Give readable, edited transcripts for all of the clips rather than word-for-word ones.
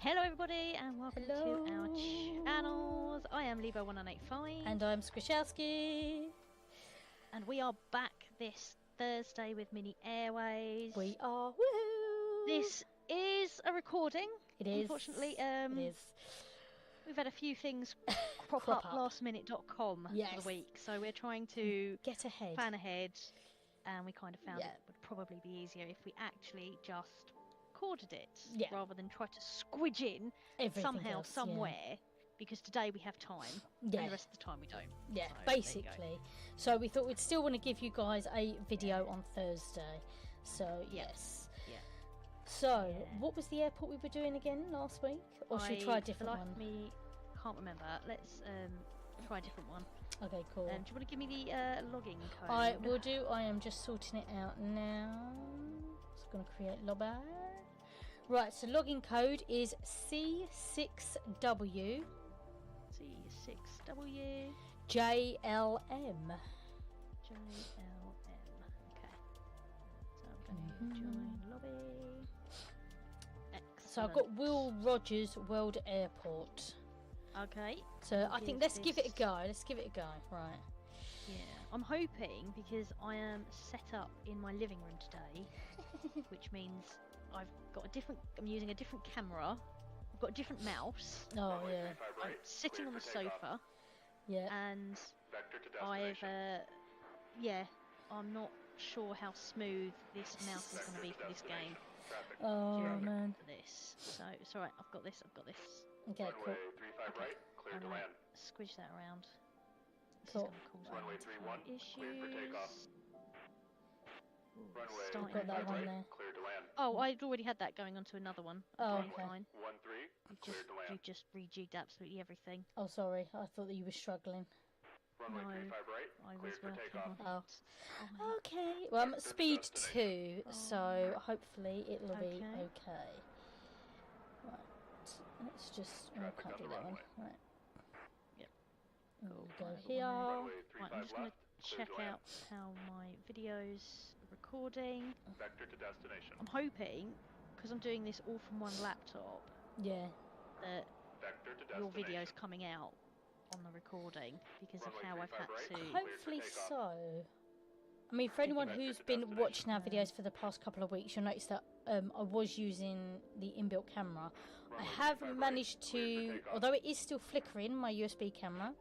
Hello everybody and welcome to our channels. I am Levo1985 and I'm Squishalski, and we are back this Thursday with Mini Airways. We are. Woohoo! This is a recording. It is. Unfortunately, it is. We've had a few things crop up lastminute.com for the week, so we're trying to get ahead, plan ahead, and we kind of found it would probably be easier if we actually just recorded it rather than try to squidge in everything somehow else, somewhere because today we have time and the rest of the time we don't. So, basically. So we thought we'd still want to give you guys a video on Thursday. So yes. So what was the airport we were doing again last week? Or should we try a different one? Me can't remember. Let's try a different one. Okay, cool. Do you want to give me the login code? I will do. I am just sorting it out now. Just going to create lobby. Right, so login code is C6W. C6W. JLM. JLM. Okay. So I'm going to join lobby. Excellent. So I've got Will Rogers World Airport. Okay. So I think let's give it a go. Let's give it a go. Right. Yeah, I'm hoping because I am set up in my living room today, which means I've got a different. I'm using a different camera. I've got a different mouse. Oh yeah. I'm sitting on the sofa. Yeah. And I've I'm not sure how smooth this mouse is going to be for this game. Oh man. For this, so it's alright. I've got this. Okay, cool. Okay. I'm gonna squish that around. This cool. is going to cause runway 31 issues. Cleared for takeoff. I've got that one there. Oh, I'd already had that going on to another one. Oh, okay. Fine. You just rejigged absolutely everything. Oh, sorry. I thought that you were struggling. No, I was working on it. Oh. Okay. Well, I'm at speed 2, so hopefully it'll be okay. Right. Let's just... Oh, I can't do that one. Right. Cool. Go here. Right, I'm just going to check out how my video's recording. Vector to destination. I'm hoping, because I'm doing this all from one laptop, that your video's coming out on the recording because of how I've had to... Hopefully so. I mean, for anyone who's been watching our videos for the past couple of weeks, you'll notice that I was using the inbuilt camera. I have managed to, although it is still flickering, my USB camera,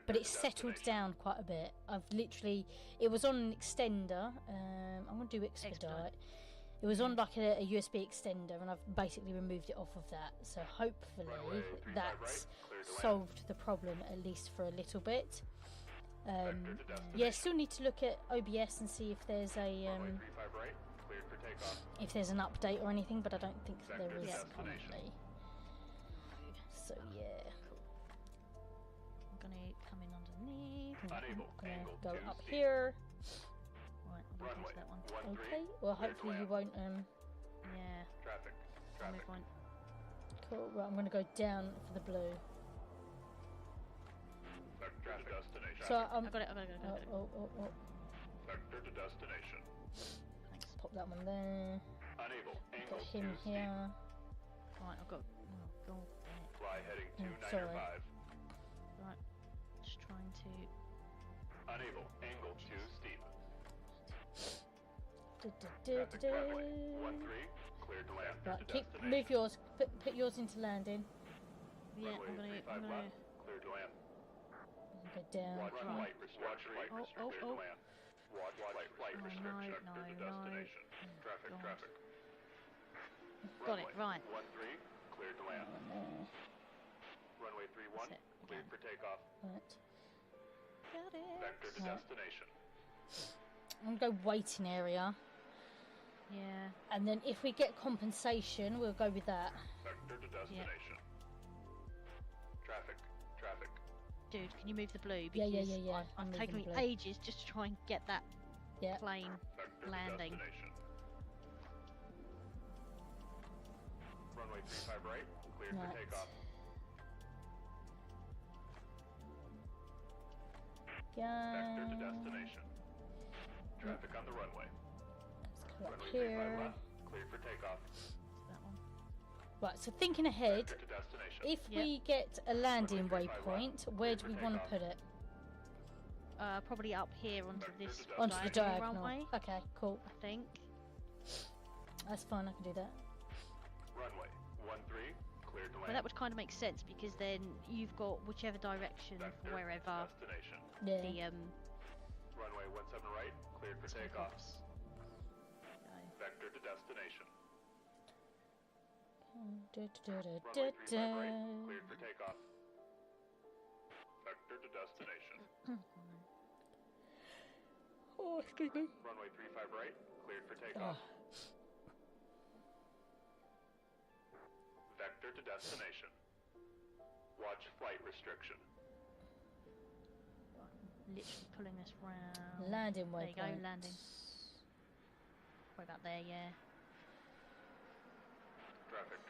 but it's settled down quite a bit. I've literally, it was on an extender. I'm going to do expedite. It was on like a USB extender, and I've basically removed it off of that. So hopefully that's solved the problem, at least for a little bit. Still need to look at OBS and see if there's a an update or anything, but I don't think there is currently. So yeah. I'm gonna come in underneath. I'm gonna go up here. Right, I'm gonna go to that one. Okay. Well, hopefully you won't. Yeah. Traffic. Cool. Right, I'm gonna go down for the blue. Vector to destination. So I got it. Oh. Vector to destination. Thanks. Pop that one there. Unable. Got him here. Right, I've got. Oh god. Fly heading 295. Right. Just trying to. Unable. Angle too steep. Traffic runway 13. Cleared to land. Right, move yours. Put yours into landing. Yeah, I'm gonna. Cleared to land. Go down. Watch light restricted to land. Watch light restricted to destination. Traffic. Got it, right. 13. Cleared to land. Runway 31. Cleared for takeoff. Right. Got it. Vector to destination. I'm gonna go waiting area. Yeah. And then if we get compensation, we'll go with that. Vector to destination. Traffic. Dude, can you move the blue? Because yeah. I've taken me ages just to try and get that plane landing. Runway 35 right. Cleared for takeoff. Vector to destination. Traffic on the runway. Let's go up here. Cleared for takeoff. That one. Right, so thinking ahead, Vector to destination. if we get a landing waypoint, where do we want to put it? Probably up here onto this Onto the diagonal. runway. Okay, cool. I think. That's fine, I can do that. Runway 13, cleared to land. Well, that would kind of make sense because then you've got whichever direction Vector for wherever destination. Yeah. the Runway 17 right, cleared for takeoff. Vector to destination. Runway 35 right, cleared for takeoff. Vector to destination. Oh, excuse me. Runway 35 right, cleared for takeoff. Vector to destination. Watch flight restriction. Literally pulling this round. Landing There waypoint. you go, landing. Right about there, yeah. Traffic.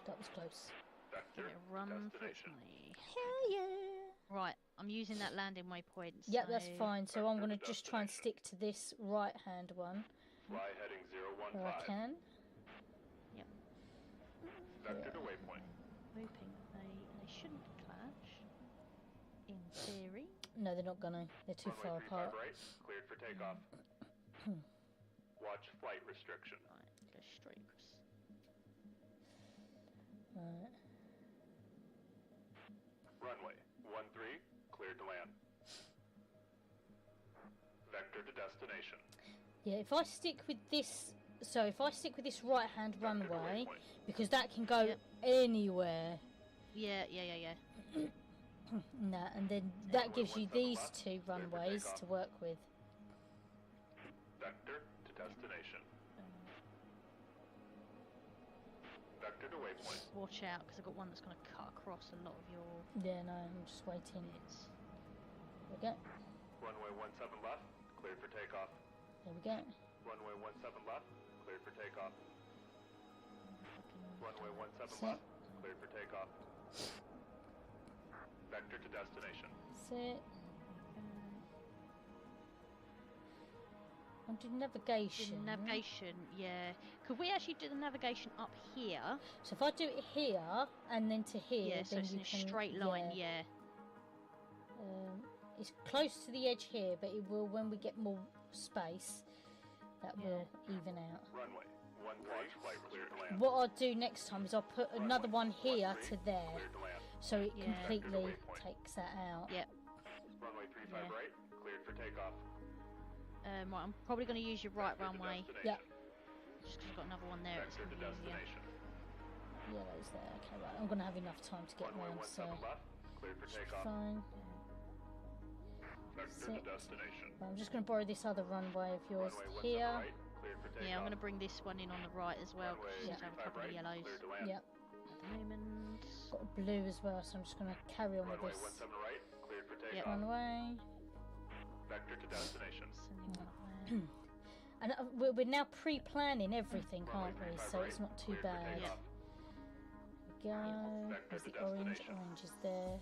That was close. Vector Give it a run for its destination. money. Hell yeah! Right, I'm using that landing waypoint. Yep, so that's fine. So I'm going to Vector just try and stick to this right-hand one Fly heading where I 015. can. Vector to waypoint. Hoping they shouldn't clash. In theory. No, they're not gonna. They're too far Runway 35 apart. right, cleared for takeoff. Watch flight restriction. Right, go straight across. Right. Runway 13, cleared to land. Vector to destination. Yeah, if I stick with this, so if I stick with this right-hand Vector to runway, waypoint. because that can go Yep. anywhere. Yeah. Nah, and then that gives you these two runways to work with. Vector to destination. Vector to waypoint. Watch out, because I've got one that's going to cut across a lot of your Yeah, no, I'm just waiting. bits. There we go. Runway 17 left, cleared for takeoff. There we go. Runway 17 left, cleared for takeoff. Runway 17 Sit. left, cleared for takeoff. Vector to destination. Sit. I'm doing navigation. The navigation, yeah. Could we actually do the navigation up here? So if I do it here and then to here, Yeah, so then it's in you a can, straight line, yeah. It's close to the edge here, but it will, when we get more space, that will even out. Runway 13, flight cleared to land. What I'll do next time is I'll put another one here to there, Cleared to land. so it Yeah. completely takes that out. Yep. Runway 35 Yeah. right, cleared for takeoff. Right, I'm probably going to use your right Vector to runway, destination. Yep. just because I've got another one there. It's Vector to gonna be easier. destination. Yeah, those there. Okay, right. I'm gonna have enough time to get Runway round, so 17 left, cleared for should be takeoff. fine. Vector to Sit. destination. Right, I'm just gonna borrow this other runway of yours Runway 17 here. right, cleared for takeoff. Yeah, I'm going to bring this one in on the right as well, Runway because you have a 35 couple of right, yellows cleared to land. Yep. at the moment. Got a blue as well, so I'm just gonna carry on with Runway this 17 right, cleared for Yep. takeoff. runway. Vector to destination. Sending one up there. And we're now pre-planning everything, can't we? So it's not too bad. Yeah. There we go. Vector There's to the orange. destination. Orange is there.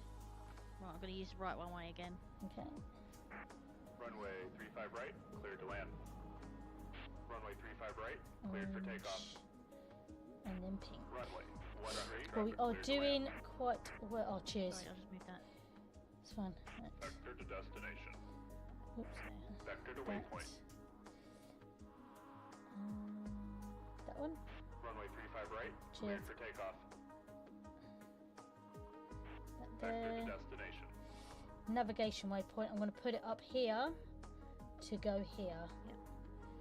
Right, I'm going to use the right runway again. Okay. Runway 35 right, cleared to land. Runway 35 right, cleared for takeoff. Orange. And then pink. Runway 13. Well, we are traffic cleared to land. doing quite well. Oh, cheers. Sorry, I'll just move that. It's fine. Right. Vector to destination. Oops. Vector to That. waypoint. That one. Runway 35 right, cleared Cheers. for takeoff. That Vector to there. destination. Navigation waypoint. I'm going to put it up here to go here,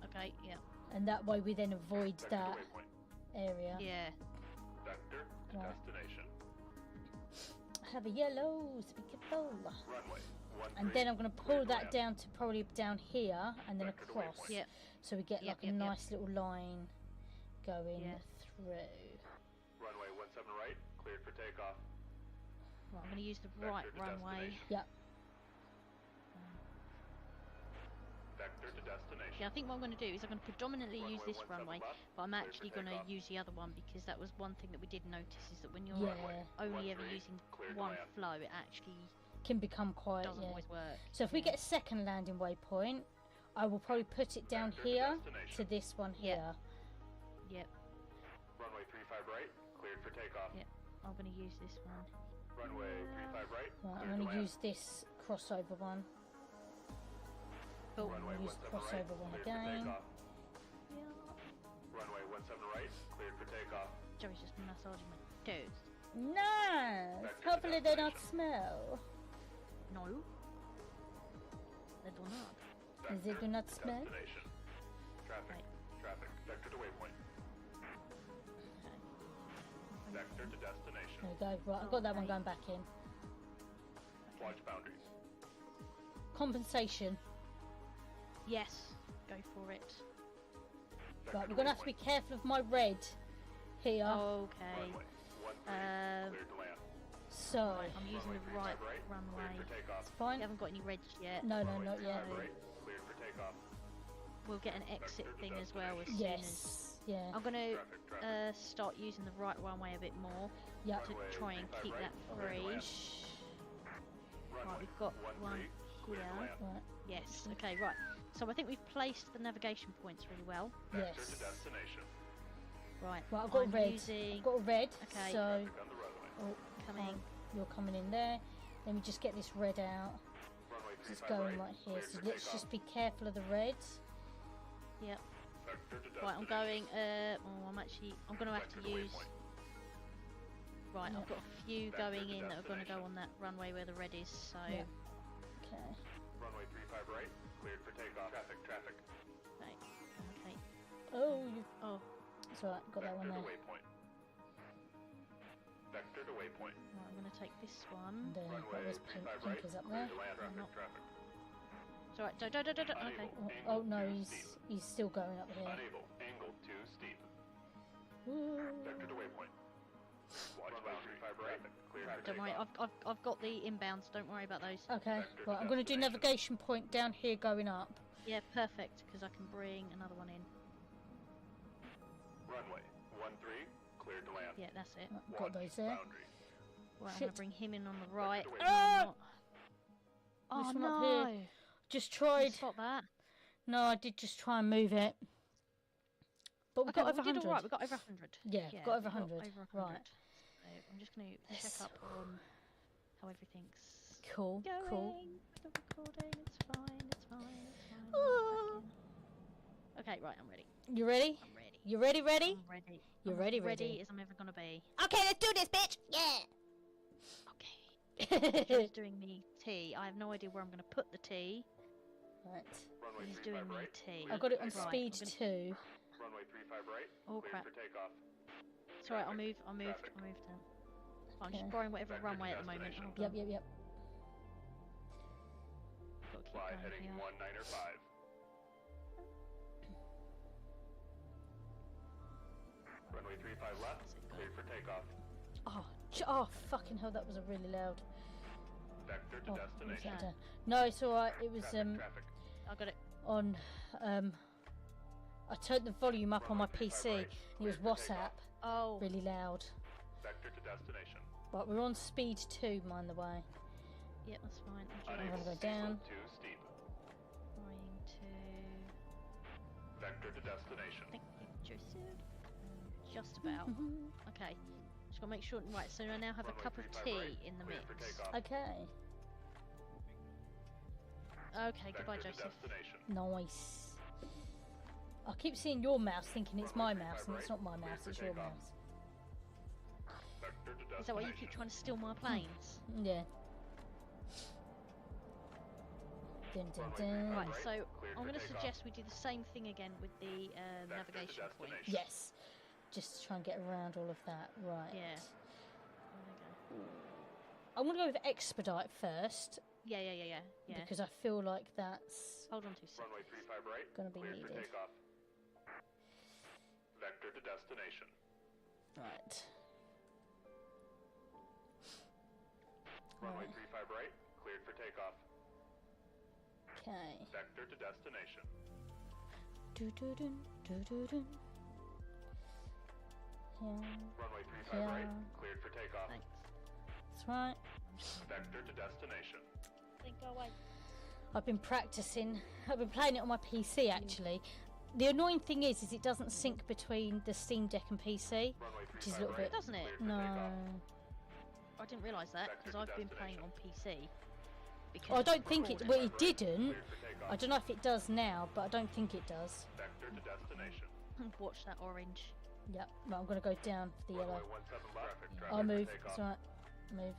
Okay, yeah. and that way we then avoid Vector that to waypoint. area. Yeah. Vector to Right. destination. I have a yellow, so be careful. Runway 13. And then I'm going to pull cleared to that land. down to probably down here and then Vector to across. waypoint. Yep. So we get Yep, like a yep, yep. nice little line going Yeah. through. Runway 17 right, cleared for takeoff. Right, I'm going to use the Vector right to runway. destination. Yep. Vector to destination. Yeah, I think what I'm going to do is I'm going to predominantly use Runway this 17 runway, left, but I'm cleared for actually going to takeoff. use the other one because that was one thing that we did notice is that when you're Yeah. only ever 13, using cleared to one land. flow, it actually Can become quite, doesn't yeah. always work. So if we Yeah. get a second landing waypoint, I will probably put it down Vector to here destination. to this one Yeah. here. Yep. Runway 35 right, cleared Cleared for takeoff. Yeah, I'm going to use this one. Runway 35 right. Right, I'm going to use this crossover one. Cool. Runway Use 17 crossover right. one Cleared again. for takeoff. Yeah. Runway 17 right. Cleared for takeoff. Joey's just massaging my toes. Nice! Hopefully they don't smell. No. They do not. They do not smell? Destination. Traffic. Right. Traffic. Vector to waypoint. Vector to destination. There we go. Right, I've got that one going back in. Watch boundaries. Compensation. Yes, go for it. Vector Right, we're going to have to be careful of my red here. Okay. Runway 13. Um, Cleared to land. So, Right, I'm using the right runway. Cleared for takeoff. it's fine. We haven't got any reds yet. No, Runway not yet. 35 right. Cleared for takeoff. We'll get an exit thing as well as soon as... Yes. Yeah. I'm going to Traffic. start using the right runway a bit more Yeah. to try and keep that free. Right, we've got one here. Right. Yes, okay, right. So I think we've placed the navigation points really well. Yes. Vector to destination. Right, Right, I've got I'm red. using... I've got red. Okay. So, Traffic on the runway. oh, Coming. you're coming in there. Let me just get this red out. Runway It's 35 going right here. Cleared So for let's takeoff. just be careful of the reds. Yep. Vector to Right, I'm destination. going, I'm going to have Vector to use... waypoint. Right, Yep. I've got a few Vector going to in that are going to go destination. on that runway where the red is, so... Yeah. Okay. Runway 35 right. Cleared for takeoff. Traffic. Right, okay. Oh, you. Oh, It's alright. Got that one Vector to there. waypoint. Vector to waypoint. right, I'm going to take this one. And there. What Runway was pink? 35 Pink right. is up Cleared there. to land. not- Traffic. It's alright, don't, okay. Oh, oh no, he's still going up here. Unable. Angle too steep. Ooh. Vector to waypoint. Watch boundary. 35 right. Cleared for Don't worry, takeoff. I've got the inbounds, don't worry about those. Okay. Vector to Right, I'm going to do destination. navigation point down here going up. Yeah, perfect, because I can bring another one in. Runway 13. Cleared to land. Yeah, that's it. Right, got those there. Boundary. Right, I'm Shit. going to bring him in on the right. Vector to and waypoint. I'm not- Oh This one up here. no! Just Can you tried. spot that? No, I did just try and move it. But we Okay, got well, over we did 100. alright, we got over 100. Yeah, got over we 100. over 100. Right. So I'm just going to Yes. check up on how everything's Cool, going. cool. Still recording, it's fine, it's fine, it's fine. Ah. Okay, right, I'm ready. You ready? I'm ready. You ready, ready? I'm ready. You're I'm ready, ready ready. as I'm ever going to be. Okay, let's do this, bitch! Yeah! Okay. Joe's doing me tea. I have no idea where I'm going to put the tea. Right. Runway He's 35 doing me right. tea. I've got it on Right, speed I'm gonna- 2. Runway 35 right. Oh Cleared crap. for takeoff. It's alright, I'll move. I'm Traffic. just Okay. borrowing whatever Vector to runway at the moment. destination. Hold on. Yep. Gotta keep Fly going heading here. 19 or 5. Runway 35 left. Cleared for takeoff. Oh, fucking hell, that was a really loud. Vector to Oh, what was destination. that down? No, it's alright. It was Traffic. I got it. on I turned the volume up on my PC and it was WhatsApp Oh, really loud. Vector to destination. Right, we're on speed 2, mind the way. yeah, that's fine. I'm Unable. just gonna go down. Too steep. trying to Vector to destination. think Joseph. Just about. Okay. Just gotta make sure. Right, so I now have a Runway cup of 35 tea right. in the Cleared mix. for takeoff. Okay, Okay, goodbye, Vector to Joseph. destination. nice. I keep seeing your mouse thinking it's my mouse and it's not my mouse, it's your mouse. Vector to destination. Is that why you keep trying to steal my planes? Yeah. Dun, dun, dun. Right, Right, so cleared I'm for going to takeoff. suggest we do the same thing again with the Vector to navigation point. destination. Yes, just to try and get around all of that. Right. Yeah. There we go. I'm going to go with expedite first Yeah. because I feel like that's Hold on 2 seconds. Runway 35 right. going to be Cleared for needed. takeoff. Vector to destination. Right. Runway Right. 35 right. Cleared for takeoff. Okay. Vector to destination. Do-do-dun, do-do-dun. Yeah, Runway 35 right. Yeah. Cleared for takeoff. Thanks. that's right. Vector to destination. Then go away. I've been practicing. I've been playing it on my PC actually. The annoying thing is it doesn't sync between the Steam Deck and PC. Runway which is a little bit... Doesn't it? No. I didn't realise that because I've been playing on PC. Because I don't think it... Well, it didn't. I don't know if it does now, but I don't think it does. Vector to destination. Watch that orange. Yep. Right, I'm going to go down for the yellow. Traffic, I'll move. It's alright. Move.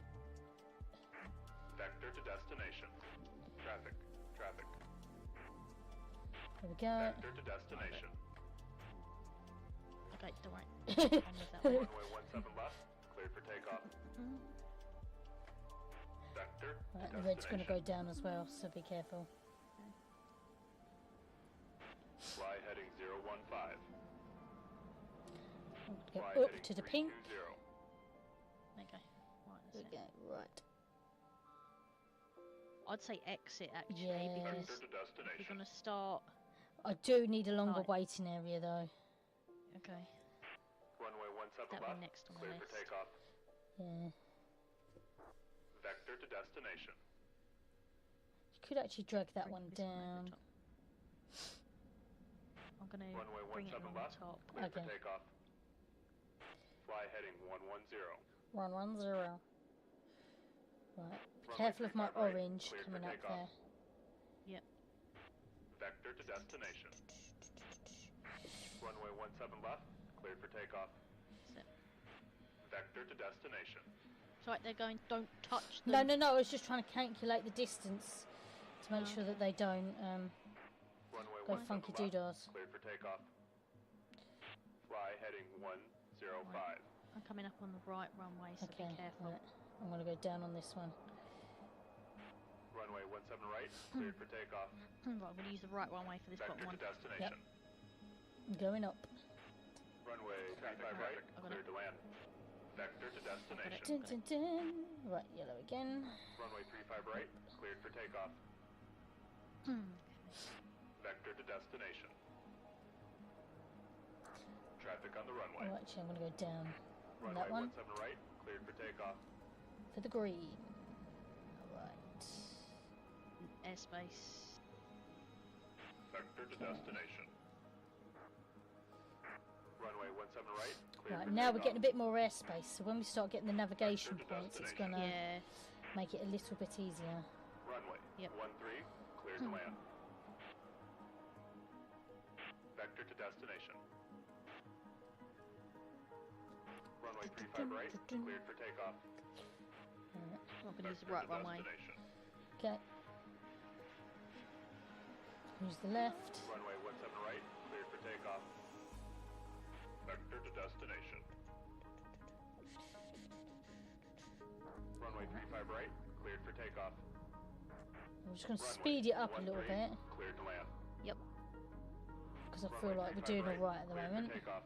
Vector to destination. Traffic. There we go. Vector to destination. Okay, don't worry. I'll move that way. Runway 17 left. Cleared for takeoff. Vector Right, to the red's going to go destination. down as well, so be careful. Fly heading 015. Go Fly up heading to the pink. 320. Okay. Right, There that's we it. go. Right. I'd say exit actually Yeah. because Vector to if destination. you're going to start. I do need a longer Right. waiting area though. Okay. Runway 17 That left. one next on the Cleared for list. takeoff. Yeah. Vector to destination. You could actually drag that Bring one this over the down. top. I'm going to Runway bring it 17 along the left. top. Cleared for Okay. takeoff. Fly heading 110. 110. Right. Be Runway careful of my 35 right. orange Cleared for coming up takeoff. there. Yep. Vector to destination. Runway 17 left. Cleared for takeoff. That's it. Vector to destination. It's like they're going. Don't touch them. No. I was just trying to calculate the distance to make sure that they don't Runway go 17 funky left. doodahs. Cleared for takeoff. Fly heading 105. I'm coming up on the right runway, so Okay. be careful. Right. I'm going to go down on this one. Runway 17 right. Cleared for takeoff. Right, I'm going to use the right runway for this Vector bottom one. to destination. I'm going up. Runway 35 right. Cleared to land. Vector to destination. Dun, dun, dun. Right, yellow again. Runway 35 right. Cleared for takeoff. Vector to destination. Traffic on the runway. Oh, actually, I'm going to go down on Runway that one 17 right. Cleared for takeoff. for the green. Right. Airspace. Vector to destination. Runway 17 right. Cleared Right, for now we're takeoff. getting a bit more airspace, so when we start getting the navigation Vector to points, it's going to Yeah. make it a little bit easier. Runway Yep. 13. Cleared to land. Vector to destination. Runway 35 right. Cleared for takeoff. Alright, I'm going to use the Vector right to runway. destination. okay. Use the left. Runway 17 right. Cleared for takeoff. Vector to destination. Runway 35 right. Cleared for takeoff. I'm just going to Runway speed it up a little 13, bit, Cleared to land. Yep. because I feel Runway like we're 35 doing right, alright at the cleared for moment. takeoff.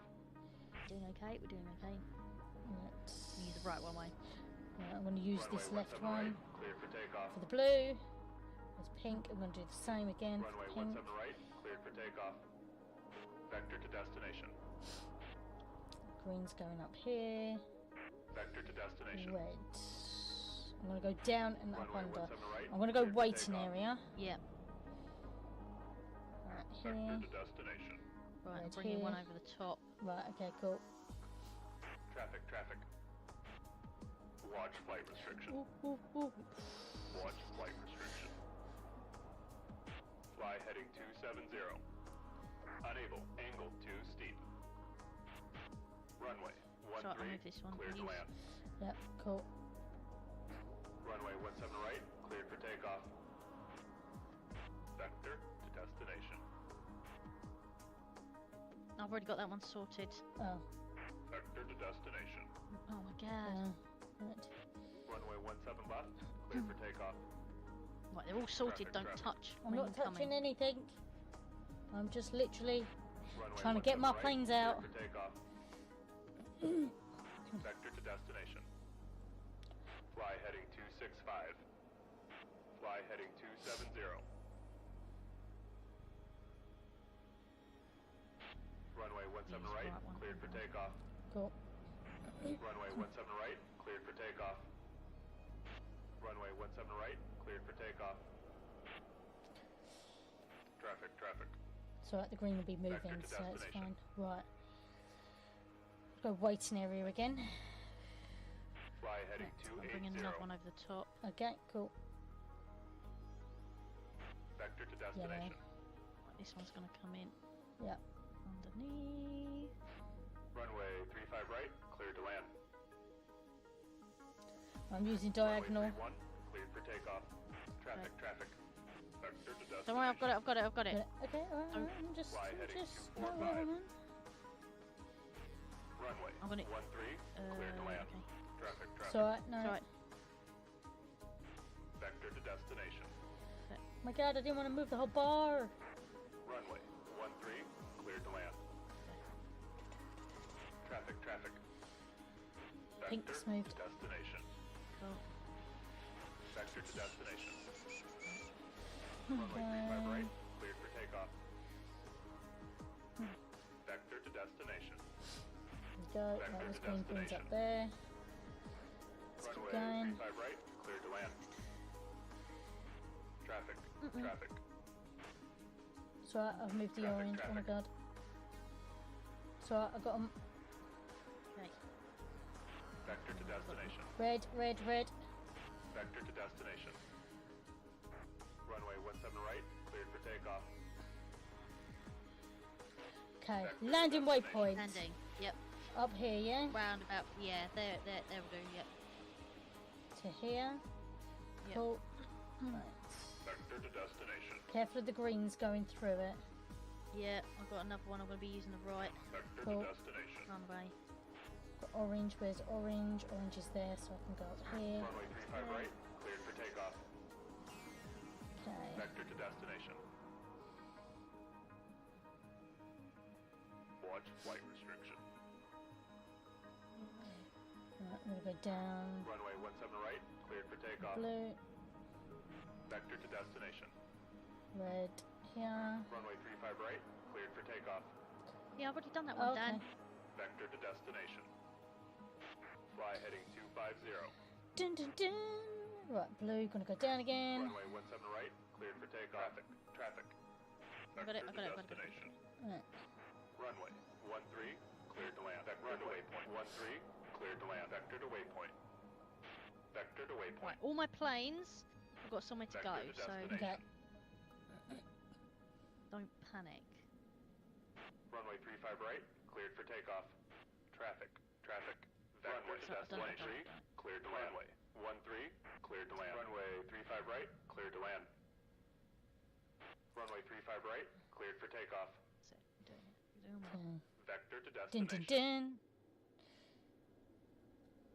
Doing okay. We're doing okay. Right. Use the right runway. Right, I'm going to use Runway this left 17 one right. Cleared for takeoff. for the blue. There's pink. I'm going to do the same again for Runway pink. 17 right. Cleared for takeoff. Vector to destination. Green's going up here. Vector to destination. Red. I'm going to go down and up Runway under. 17 right. I'm going to go cleared for waiting takeoff. area. Yep. Right Vector here. to destination. Right, I'm Right bringing one here. over the top. Right, okay, cool. Traffic. Watch flight restriction. Ooh, ooh, ooh. Watch flight restriction. Fly heading 270. Unable. Angle too steep. Runway So I'll 13. move this one. Cleared to Use- land. Yep, cool. Runway 17 right. Cleared for takeoff. Vector to destination. I've already got that one sorted. Oh, Vector to destination. Oh my god. right. Runway 17 left. Cleared for takeoff. Right, they're all sorted. Traffic, Don't traffic. touch. I'm when not incoming. touching anything. I'm just literally Runway trying to get 17 my right, planes cleared out. for takeoff. Vector to destination. Fly heading 265. Fly heading 270. Runway 17 Use right. right one. Cleared for takeoff. Cool. Runway 17 right. Cleared for takeoff. Runway 17 right. Cleared for takeoff. Traffic. So the green will be moving, Vector to so it's fine. destination. Right. Go waiting area again. Fly heading I'm bringing another one over the top. Okay, cool. Vector to destination. Right, this one's going to come in. Yep. Underneath. Runway 35 right, cleared to land. I'm using diagonal. Runway 31, cleared for takeoff. Traffic, traffic. Vector to destination. Don't worry, I've got it. Okay, alright, I'm just Runway I'm gonna 13, cleared to land. Okay. Traffic, traffic. It's alright, no. It's alright. Vector to destination. My god, I didn't want to move the whole bar. Runway 13, cleared to land. Traffic, traffic. Pink's Vector moved. to destination. Cool. Vector to destination. Runway 35 right, cleared for takeoff. Vector to destination. There we go, that was green things up there. Let's keep going. Runway 35 right, cleared to land. Traffic, traffic. So I've moved the orange, oh my god. So I got them. Okay. Vector to destination. Red. Vector to destination. Runway 17 right, cleared for takeoff. Okay, landing waypoint. Landing. Yep. Up here, yeah? Roundabout. Yeah, there we go. Yep. To here. Yep. Cool. Right. Vector to destination. Careful of the greens going through it. Yeah, I've got another one. I'm going to be using the right. Vector Cool. to destination. Runway. Got orange, where's orange? Orange is there, so I can go up here. Runway 35 right, cleared for takeoff. Okay. Vector to destination. Watch flight restriction. Right, I'm gonna go down. Runway 17 right, cleared for takeoff. Blue, Vector to destination. red, here. Runway 35 right, cleared for takeoff. Yeah, I've already done that one, Okay. Dan. Vector to destination. Fly heading 250. Dun dun dun. Right, blue, gonna go down again. Runway 17 right, cleared for takeoff. Traffic. I've got it, Vector I've to got it. destination. Right. Runway 13, cleared to land. Vector to waypoint. 13, cleared to land. Vector to waypoint. Vector to waypoint. Right, all my planes have got somewhere to go, Vector to so destination. Okay. don't panic. Runway 35 right, cleared for takeoff. Traffic. Traffic. Vector to So I don't know. destination. Cleared to land. Runway 13, cleared to land. Runway 35 right, cleared to land. Runway 35 right, cleared for takeoff. So, you're doing well. Okay. Vector to Dun destination. dun dun.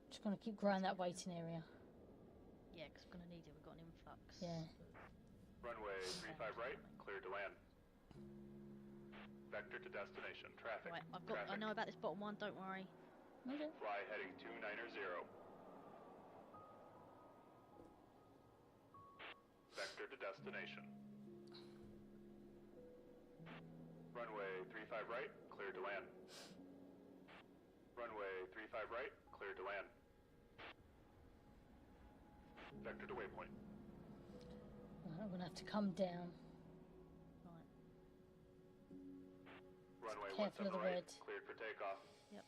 Just gonna keep growing that waiting area. Yeah, because we're going to need it. We've got an influx. Yeah. Runway 35 right, cleared to land. Vector to destination. Traffic. Right, I Traffic. know about this bottom one, don't worry. Okay. Fly heading 290. Vector to destination. Runway 35 right, cleared to land. Runway 35 right, cleared to land. Vector to waypoint. Right, I'm gonna have to come down. Right. Runway Careful of 17 the right, red. cleared for takeoff. Yep.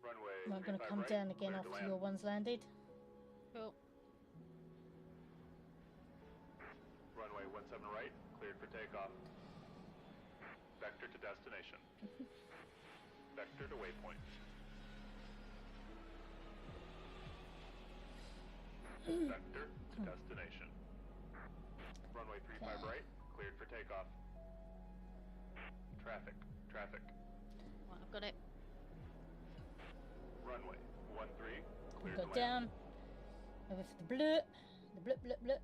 Runway I'm gonna 35 come right, down again cleared to after land. your one's landed. Cool. Runway 17 right, cleared for takeoff. Vector to destination. Vector to waypoint. Vector to destination. Runway 35 right, cleared for takeoff. Traffic. Traffic. Right, I've got it. Runway 13, cleared Go to land. down. Over for the blip. The blip, blip, blip.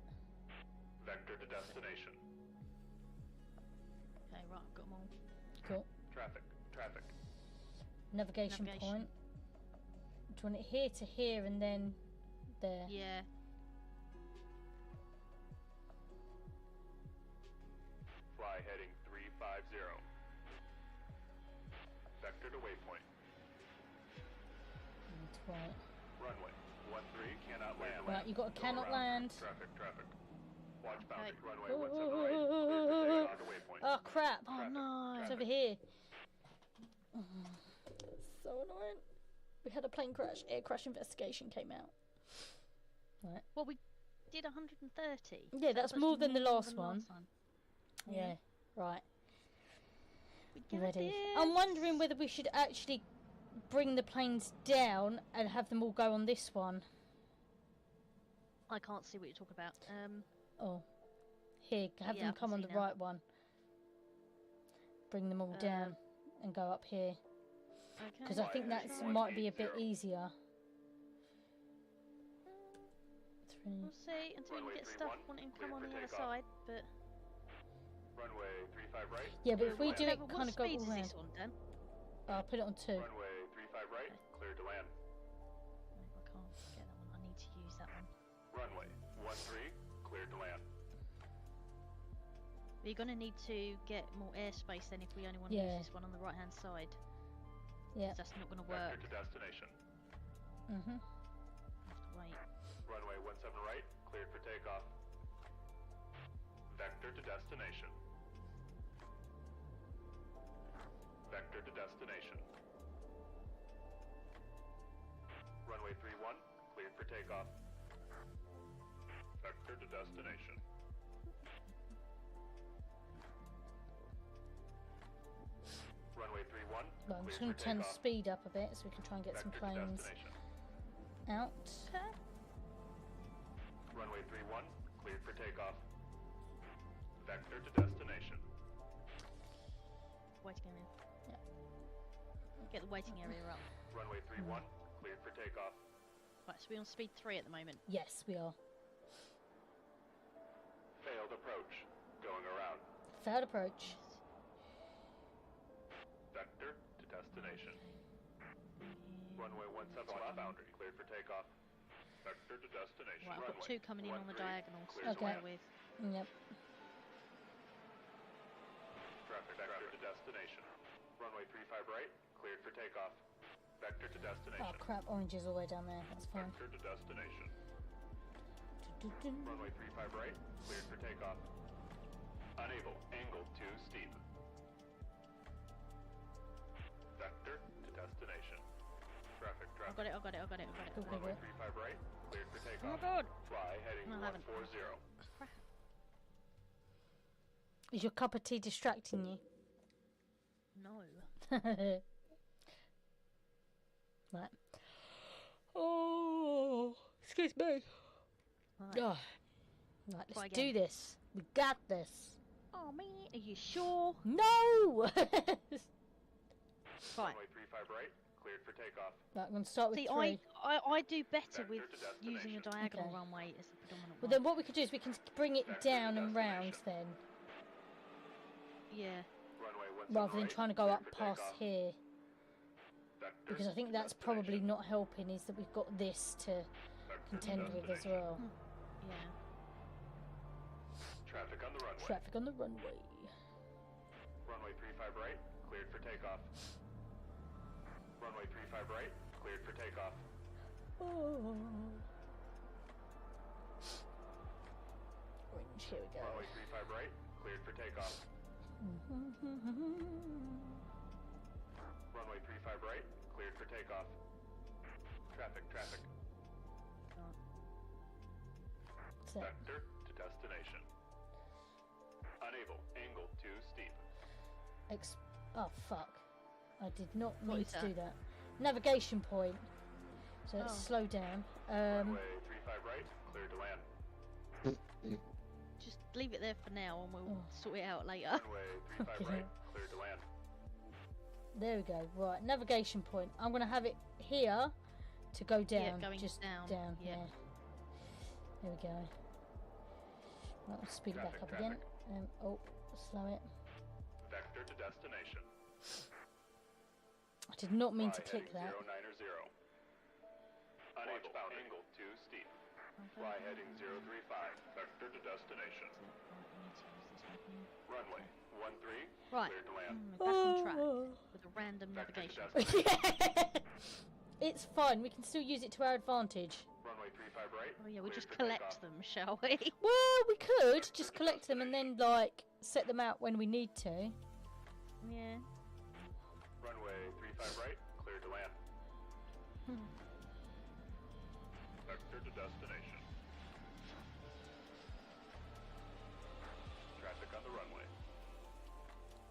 Vector to destination. Okay, right, I've got them all. Cool. Traffic. Traffic. Navigation point. Do you want it here to here and then there? Yeah. Fly heading 350. Vector to waypoint. That's right. Runway 13 cannot land. Right, you got a Go cannot around. land. Traffic, traffic. Watch boundary. Okay. Runway 17 right. Clear for takeoff to waypoint. Oh crap! Oh no. It's over here. So annoying. We had a plane crash. Air crash investigation came out. Right. Well, we did 130. Yeah, that's more than the last one. Yeah. Right. You ready? I'm wondering whether we should actually bring the planes down and have them all go on this one. I can't see what you're talking about. Oh. Here, have them come on the right one. Bring them all down and go up here. Because I think that might be a bit easier. We'll see until you get stuff wanting to come on the other side, but... Runway 35 right. Yeah, but if we do it kind of go all around. around. I'll put it on 2. Runway 35 right, cleared to land. I can't get that one. I need to use that one. Runway 13, cleared to land. You're going to need to get more airspace then if we only want to use this one on the right hand side. Yeah. That's not going to work. Vector to destination. Have to wait. Runway 17 right, cleared for takeoff. Vector to destination. Vector to destination. Runway 31, cleared for takeoff. Vector to destination. Runway 31. Well, I'm just going to turn the speed up a bit so we can try and get some planes out. Okay. Runway 31, cleared for takeoff. Vector to destination. Waiting area. Yeah. Get the waiting area up. Runway 31, cleared for takeoff. Right, so we're on speed 3 at the moment. Yes, we are. Failed approach. Going around. Failed approach. Vector to destination. Runway 17 left boundary, cleared for takeoff. Vector to destination. Right, I've got 2 coming in on the diagonal, so okay. with. Yep. Traffic vector to destination. Runway 35 right, cleared for takeoff. Vector to destination. Oh crap, orange is all the way down there. That's fine. Vector to destination. Runway 35 right, cleared for takeoff. Unable, angle too steep. Vector to destination. Traffic. I got it. Runway 35 right, cleared for takeoff. Oh my god! Fly heading 140. Crap. Is your cup of tea distracting you? No. Right. Oh, excuse me. Right. Oh. Right, let's do this. We got this. Oh, me? Are you sure? No! Right. Runway 35 right, cleared for takeoff. Right, I'm going to start with 3. I do better with using a diagonal runway as the predominant well, one. then what we could do is we can bring it down and round then. Yeah. Rather than trying to go up past here. Because I think that's probably not helping, is that we've got this to contend with as well. Yeah. Traffic on the runway. Traffic on the runway. Runway 35 right, cleared for takeoff. Runway 35 right, cleared for takeoff. Oh. Orange, here we go. Runway 35 right, cleared for takeoff. Runway 35 right, cleared for takeoff. Traffic. Vector to destination. Unable, angle too steep. Oh fuck. I did not mean to do that. Navigation point. So let's slow down. Runway 35 right, cleared to land. Just leave it there for now and we'll sort it out later. Runway 35 right, cleared to land. There we go. Right, navigation point. I'm going to have it here to go down. Yeah, going just down. Yeah. There we go. Right, we'll speed it back up again. Oh, slow it. Vector to destination. I did not mean to click that. 090. Unable, angle too steep. Fly heading 035. Vector to destination. Runway 13. Right. Cleared to land. Back on track with a random navigation. It's fine. We can still use it to our advantage. Runway 35 right. Oh yeah, we'll just collect them, shall we? Well, we could just collect them and then like set them out when we need to. Yeah. Runway 35 right. Cleared to land. Vector to destination. Traffic on the runway.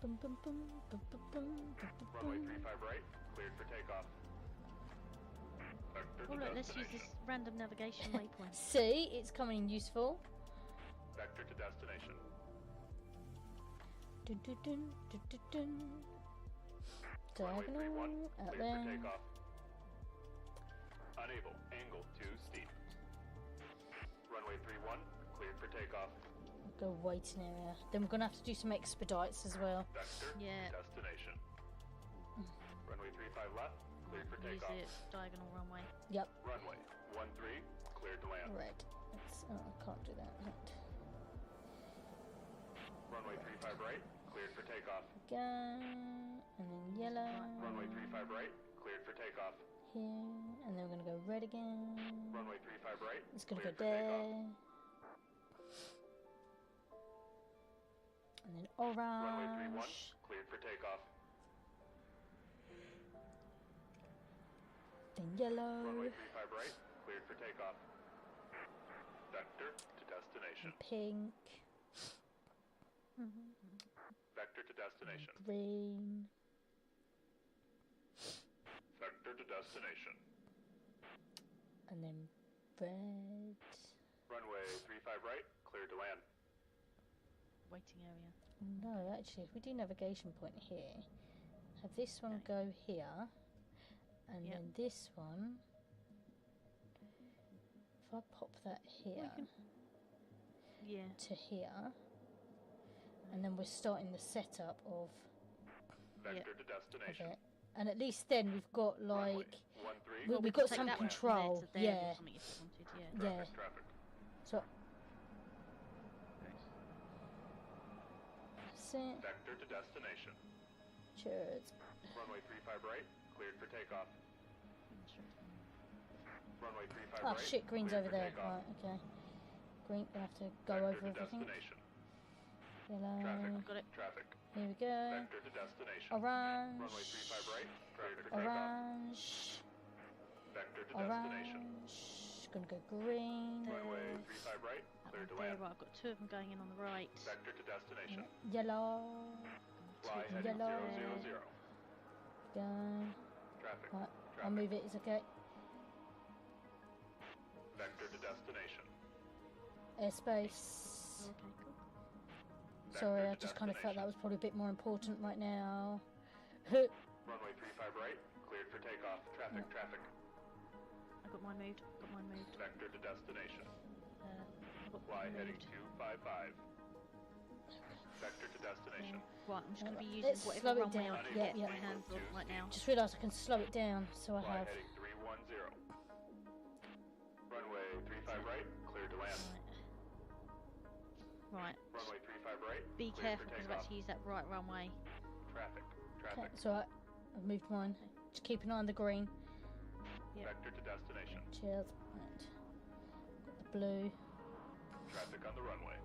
Boom, boom, boom, boom, boom, boom, boom, Runway boom. 35 right, cleared for takeoff. Vector Oh to look, let's use destination. this random navigation waypoint. See, it's coming in useful. Vector to destination. Dun, dun, dun, dun, dun, dun. Runway 31, Diagonal, out cleared there. for takeoff. Unable, angle too steep. Runway 31, cleared for takeoff. Go waiting area. Then we're gonna have to do some expedites as well. Vector Yeah. to destination. Runway 35 left, cleared for Use takeoff. it, diagonal runway. Yep. Runway 13, cleared to land. Red. Oh, I can't do that. Right. Runway 35 right, cleared for takeoff. Go. And then yellow. Runway 35 right, cleared for takeoff. Here. And then we're gonna go red again. Runway 35 right, It's gonna go cleared for takeoff. there. And then Runway 31, orange. cleared for takeoff. Then yellow. Runway 35 right, cleared for takeoff. Vector to destination. Pink. Vector to destination. Green. Vector to destination. And then red. Runway 35 right, cleared to land. Waiting area. No, actually, if we do navigation point here, have this one go here, and Yep. then this one, if I pop that here Yeah. to here, and then we're starting the setup of Vector to destination. it, and at least then we've got Runway like, 13, Well, we've could got take some that one from control, there to there yeah. or something if you wanted, yeah. yeah, traffic. so that's it, Vector to destination. cheers. Runway 35 right, cleared for takeoff. Runway 35 Oh right. shit, green's cleared over for there, takeoff. right, okay. Green, gonna have to go Vector over to everything. destination. Yellow, Traffic. Got it. Traffic. here we go. Vector to destination. Orange. Runway 35 right, cleared for takeoff. Orange. Vector to destination. Orange. Gonna go green. Runway 35 right, That cleared to one there, land. right, I've got two of them going in on the right. Vector to destination. Yellow. Fly Two heading Yellow. 000. Go. Traffic. Right, I'll Traffic. move it. It's okay. Vector to destination. Airspace. Okay, cool. Sorry, Vector I to just kind of felt that was probably a bit more important right now. Runway 35 right, cleared for takeoff. Traffic. Traffic. I got mine moved. Vector to destination. I've got Fly mine heading moved. 255. Vector to destination. Right, I'm just going to be using Let's slow whatever it runway down. I can Yeah, get yeah. my hands on right now. Just realised I can slow it down, so I Fly have. heading 310. Runway 35 right, cleared to land. Right. Runway 35 right, Be cleared careful for because I've takeoff. got to use that right runway. Traffic. Okay, Traffic. it's alright. I've moved mine. Just keep an eye on the green. Yep. Vector to destination. Cheers. Right. Got the blue. Traffic on the runway.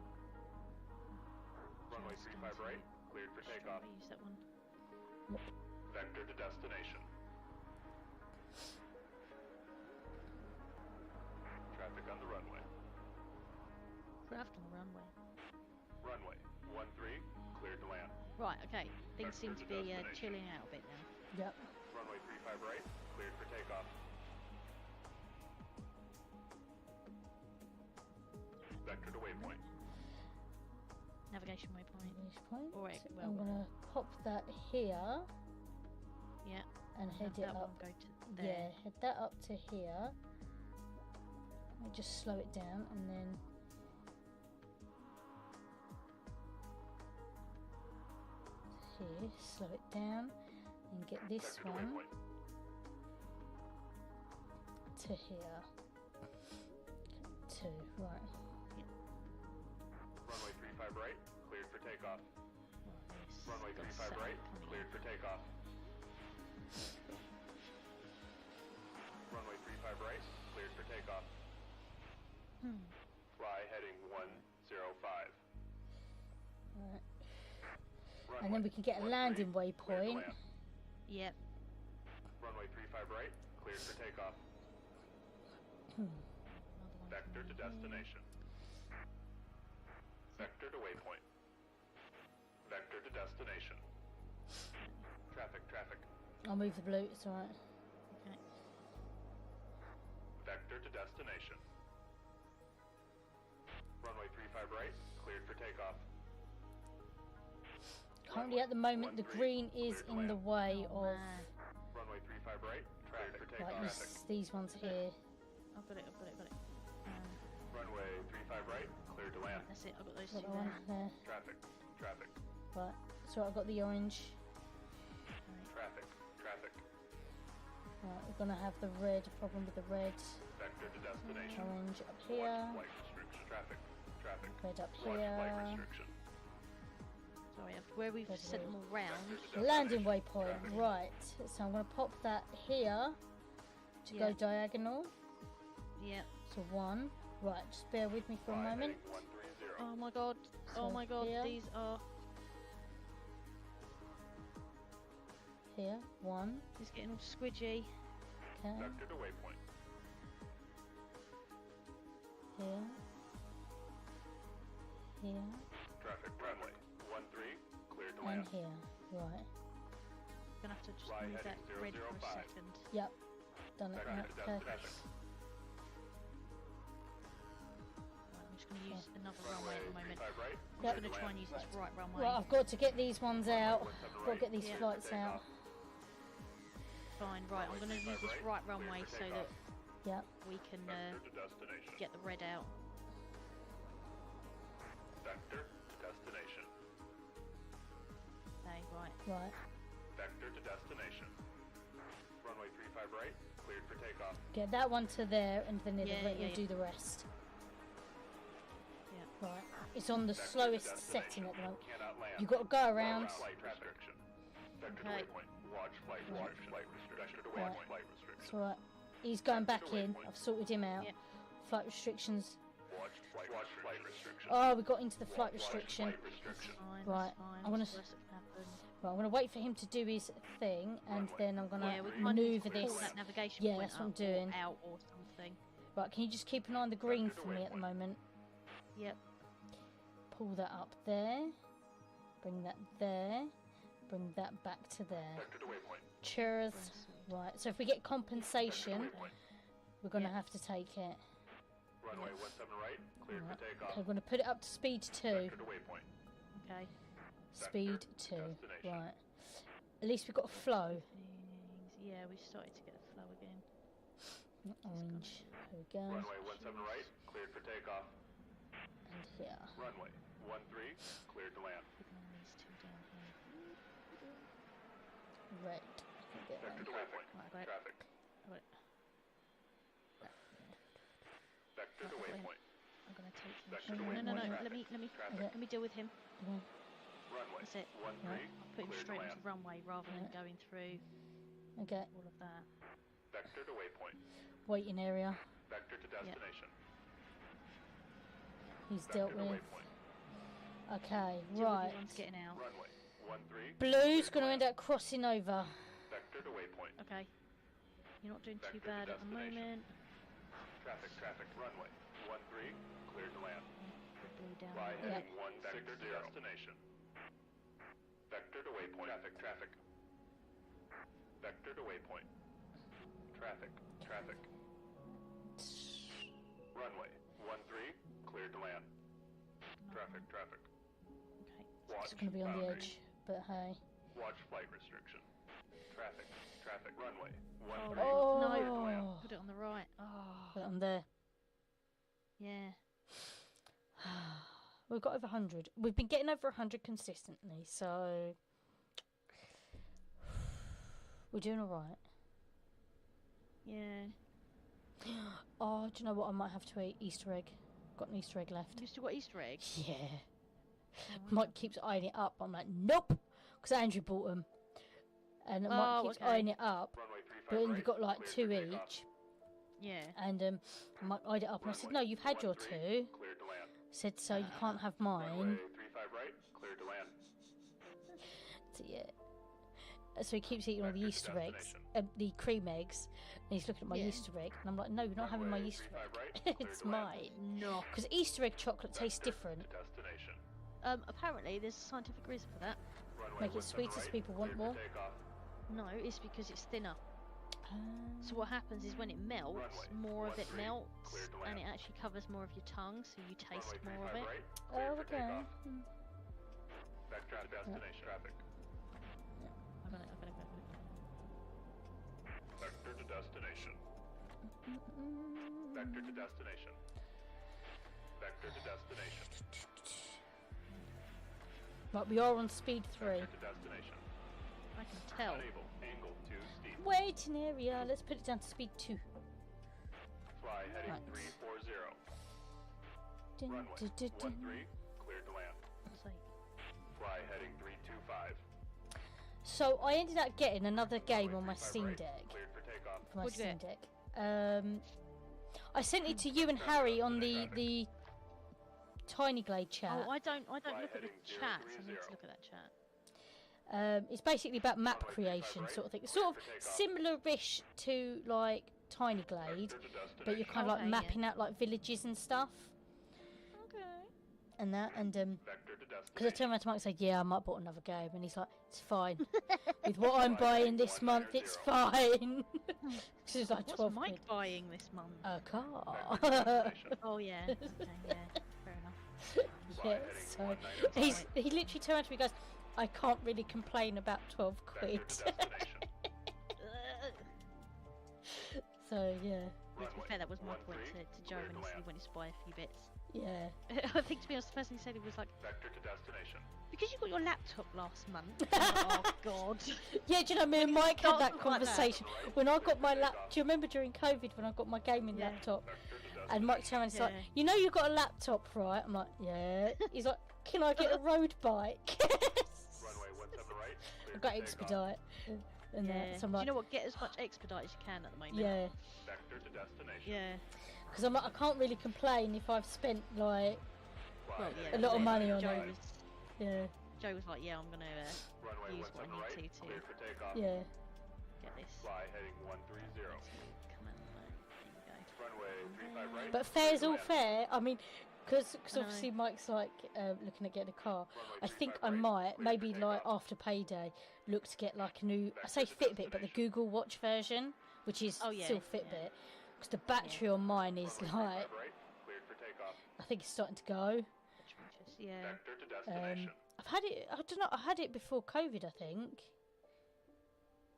Runway Just 35 going right, to cleared for takeoff. use that one. Vector to destination. Traffic on the runway. Craft on the runway. Runway 13, cleared to land. Right, okay. Things Vector seem to to be destination. chilling out a bit now. Yep. Runway 35 right, cleared for takeoff. Vector to waypoint. Navigation waypoint. This point. Alright, well, I'm gonna pop that here Yeah. and head it that up. one go to Yeah, there. head that up to here. Let me just slow it down and then. Here, slow it down and get this Vector to one waypoint. to here. Two, right. Runway 35 right, cleared for takeoff. This Runway got 35 set right, coming cleared up. for takeoff. Runway 35 right, cleared for takeoff. Fly heading 105. Right. Runway And then we can get a 13, landing cleared to waypoint. land. Yep. Runway 35 right, cleared for takeoff. Vector to destination. Vector to waypoint. Vector to destination. Traffic, traffic. I'll move the blue, it's alright. Okay. Vector to destination. Runway 35 right, cleared for takeoff. Currently at the moment the green is in the way of Runway 35 right, cleared for takeoff. like these ones here. I've got it. Runway 35 right, cleared to land. That's it, I've got those Got two the one there. there. Traffic, traffic, Right, so I've got the orange. traffic, traffic. Right, we're gonna have the red, problem with the red. Vector to destination. Orange up Watch here, flight restriction. Traffic, traffic. red up Watch flight here. restriction. Sorry, where we've That's set it. them all round. Landing waypoint, right. So I'm gonna pop that here to go Yeah. diagonal. Yeah. So one. Right, just bear with me for a moment. Heading 130. Oh my god. So Oh my god, here. these are... Here, one. It's getting all squidgy. Okay, Vector to waypoint. here. Here Traffic, runway 13, cleared to and land. here. Right. Gonna have to just Fly move heading that red for a 005. second. Yep. Done it. Vector Right, to perfect. destination. Right, I'm just gonna use another runway Runway at the moment. 35 right, I'm Yep. just gonna try and use this right runway. Right, I've got to get these ones out. Got to get these Yeah. flights out. Fine, right, I'm gonna use this right runway so that Yep. we can Vector to destination. get the red out. Vector to destination. Okay, right. Right. Vector to destination. Runway 35 right, cleared for takeoff. Get that one to there, and then Yeah, we'll yeah. do the rest. Yeah. Right. It's on the Vector to slowest destination. setting at the moment. Cannot land. You got to go around. Flight restriction. Vector Okay. to waypoint. Watch flight restriction. Vector to Right. waypoint. Flight restriction. It's alright. He's going back Vector to in. waypoint. I've sorted him out. Yeah. Flight restrictions. Watch flight restriction. Oh, we got into the flight Watch restriction. flight restriction. Fine, Right, that's fine. I wanna What's the worst that can happen? Right, I'm going to wait for him to do his thing, and Runway. then I'm going Yeah, to we kind of need maneuver to pull this. that navigation Yeah, point that's what I'm up doing. or out or something. Right, can you just keep an eye on the green Vector to for me at the waypoint. moment? Yep. Pull that up there. Bring that there. Bring that back to there. Vector to waypoint. Cheers. Press. Right, so if we get compensation, Waypoint. we're going to Yeah. have to take it. Runway 17 right, cleared Right. for takeoff. Okay, we're going to put it up to speed 2. Vector to waypoint. Okay. Speed Vector 2. destination. Right. At least we've got a flow. Things. Yeah, we started to get the flow again. Orange. There we go. Runway 17 right, cleared for takeoff. And here. Runway 13, cleared to land. Putting on these two down here. Red. I can get Vector one. to waypoint. Right, I got it. Traffic. I got it. Vector to Right, I've got him. waypoint. I'm gonna take him. Vector to No, no, waypoint. no. Traffic. Let me Traffic. Okay. let me deal with him. Yeah. Runway That's it. 13, I'll put him cleared to straight land. onto the runway rather than Right. going through Okay. all of that. Vector to waypoint. Waiting area. Vector to destination. He's Vector dealt to with. waypoint. Okay, Deal with right. the ones getting out. Runway 13. Blue's going to end up crossing over. Vector to waypoint. Okay. You're not doing too Vector to bad at the destination. moment. Traffic, traffic. Runway 13, cleared to land. Put blue down Fly there. heading 160 to destination. Vector to waypoint. Traffic, traffic. Vector to waypoint. Traffic, traffic. Runway 13, cleared to land. Traffic, traffic. Okay. Watch It's going to be on the boundary. edge, but hey. Watch flight restriction. Traffic, traffic. Runway Oh, 13, Oh. cleared to land. Oh. Put it on the right. Oh, But I'm there. yeah. We've got over 100. We've been getting over 100 consistently, so we're doing all right. Yeah. Oh, do you know what? I might have to eat Easter egg. Got an Easter egg left. You still got Easter eggs? Yeah. Oh, Mike keeps eyeing it up. I'm like, nope, because Andrew bought them, and Mike Oh, keeps okay. eyeing it up. Runway 35 But then right, we've got like cleared 2 for takeoff. each, Yeah. and Mike eyed it up, and I said, no, you've had your 2. Cleared to land. Said, so you can't have Runway mine. 35 right, cleared to land. So yeah, So he keeps eating all the Easter eggs, the cream eggs, and he's looking at my Easter egg, and I'm like, no, you're not having my Easter egg. It's mine. No. Because Easter egg chocolate tastes different. Apparently there's a scientific reason for that. Make it sweeter so people want more. No, it's because it's thinner. So what happens is when it melts, more of it melts, and it actually covers more of your tongue, so you taste more of it. Oh, okay. Vector to destination. Traffic. I got it. Vector to destination. Vector to destination. Vector to destination. Right, we are on speed 3. Vector to destination. I can tell. Unable. Angle too steep. Waiting area. Let's put it down to speed 2. Fly heading Right. 340. Dun, Runway dun, dun, 13. dun. Cleared to land. It's like, Fly heading 325. So I ended up getting another game on my Steam Deck. Cleared for takeoff. For my What'd you Steam get? Deck. I sent it to you and Harry on the Tiny Glade chat. oh, I don't look at the chat. I need to look at that chat. It's basically about map creation sort of thing. It's sort of similar-ish to like Tiny Glade, but you're kind of like Okay, mapping out like villages and stuff Okay. and that. And Vector to because I turned around to Mike and said, "Yeah, I might bought another game," and he's like, "It's fine. With what I'm buying this month, it's fine." This is like What's 12 Mike quid. buying this month? A car. Oh yeah. Okay, yeah. Fair enough. Yeah, so he literally turned around to me and goes, "I can't really complain about 12 quid." So yeah, To be fair, that was my point to Joe when he wanted to buy a few bits. yeah. I think to be honest, the first thing he said, he was like, Vector to destination. because you got your laptop last month. I'm like, oh God. Yeah, do you know, me and Mike had that Stuff like that. conversation when I got my laptop. Do you remember during COVID when I got my gaming Yeah. laptop? And Mike turned around and was like, Yeah. "You know you got a laptop, right?" I'm like, "Yeah." He's like, "Can I get a road bike?" Runway 17 right. I've got expedite. And Yeah. that, so I'm Do like, you know what? Get as much expedite as you can at the moment. yeah. Vector to destination. Yeah. Because I'm like, I can't really complain if I've spent like, Well, yeah. A lot of money on Joe it. was, yeah, Joe was like, yeah, I'm gonna Runway use what 17 I right. need to Cleared for takeoff. yeah. get this. Fly heading 130. Come on, there you go. Runway 35 right. But fair's all fair. I mean, because I know. obviously Mike's like looking at getting a car. I think I might maybe like after payday look to get like a new. I say Fitbit, but the Google Watch version, which is Oh, yeah, still yeah. Fitbit. Because the battery on mine is like, Right. Cleared for takeoff. I think it's starting to go. Yeah. Vector to destination. I've had it. I don't know. I had it before COVID, I think.